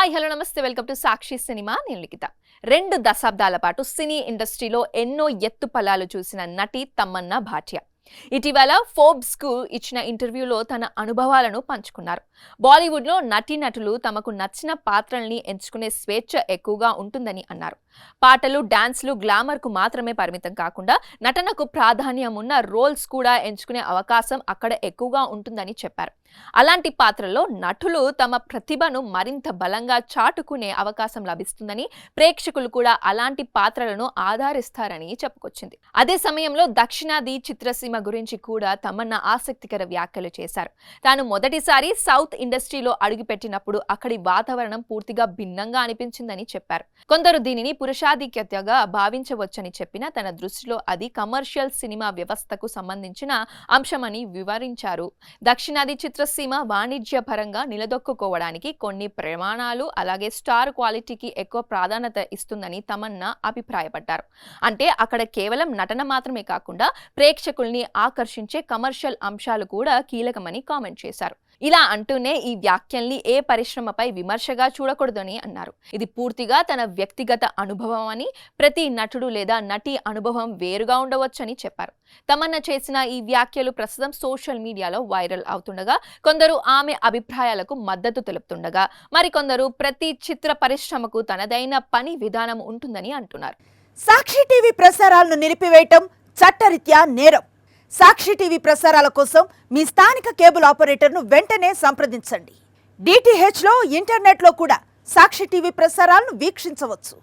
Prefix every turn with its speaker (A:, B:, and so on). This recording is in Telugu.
A: హాయ్ హలో నమస్తే వెల్కమ్ టు సాక్షి సినిమా నేను లిఖిత 2 దశాబ్దాల పాటు సినీ ఇండస్ట్రీలో ఎన్నో ఎత్తుపల్లాలు చూసిన నటి తమన్నా భాటియా ఇటీవల ఫోర్బ్స్ కు ఇచ్చిన ఇంటర్వ్యూలో తన అనుభవాలను పంచుకున్నారు. బాలీవుడ్ లో నటీనటులు తమకు నచ్చిన పాత్రల్ని ఎంచుకునే స్వేచ్ఛ ఎక్కువగా ఉంటుందని అన్నారు. పాటలు, డాన్స్లు, గ్లామర్ కు మాత్రమే పరిమితం కాకుండా నటనకు ప్రాధాన్యం ఉన్న రోల్స్ కూడా ఎంచుకునే అవకాశం అక్కడ ఎక్కువగా ఉంటుందని చెప్పారు. అలాంటి పాత్రల్లో నటులు తమ ప్రతిభను మరింత బలంగా చాటుకునే అవకాశం లభిస్తుందని, ప్రేక్షకులు కూడా అలాంటి పాత్రలను ఆదరిస్తారని చెప్పుకొచ్చింది. అదే సమయంలో దక్షిణాది చిత్రసీమ గురించి కూడా తమన్నా ఆసక్తికర వ్యాఖ్యలు చేశారు. తాను మొదటిసారి సౌత్ ఇండస్ట్రీలో అడుగుపెట్టినప్పుడు అక్కడి వాతావరణం పూర్తిగా భిన్నంగా అనిపించిందని చెప్పారు. కొందరు దీనిని పురుషాధిక్యతగా భావించవచ్చని చెప్పినా తన దృష్టిలో అది కమర్షియల్ సినిమా వ్యవస్థకు సంబంధించిన అంశమని వివరించారు. దక్షిణాది చిత్రసీమ వాణిజ్యపరంగా నిలదొక్కుకోవడానికి కొన్ని ప్రమాణాలు అలాగే స్టార్ క్వాలిటీకి ఎక్కువ ప్రాధాన్యత ఇస్తుందని తమన్నా అభిప్రాయపడ్డారు. అంటే అక్కడ కేవలం నటన మాత్రమే కాకుండా ప్రేక్షకుల్ని ఆకర్షించే కమర్షియల్ అంశాలు కూడా కీలకమని కామెంట్ చేశారు. ఇలా అంటూనే ఈ వ్యాఖ్యల్ని ఏ పరిశ్రమపై విమర్శగా చూడకూడదని అన్నారు. ఇది పూర్తిగా తన వ్యక్తిగత అనుభవం అని, ప్రతి నటుడు లేదా నటి అనుభవం వేరుగా ఉండవచ్చని చెప్పారు. తమన్నా చేసిన ఈ వ్యాఖ్యలు ప్రస్తుతం సోషల్ మీడియాలో వైరల్ అవుతుండగా కొందరు ఆమె అభిప్రాయాలకు మద్దతు తెలుపుతుండగా మరికొందరు ప్రతి చిత్ర పరిశ్రమకు తనదైన పని విధానం ఉంటుందని అంటున్నారు.
B: సాక్షి టీవీ ప్రసారాలను నిలిపివేయటం చట్టరీత్యా నేరం. సాక్షి టీవీ ప్రసారాల కోసం మీ స్థానిక కేబుల్ ఆపరేటర్ను వెంటనే సంప్రదించండి. డిటిహెచ్లో, ఇంటర్నెట్లో కూడా సాక్షి టీవీ ప్రసారాలను వీక్షించవచ్చు.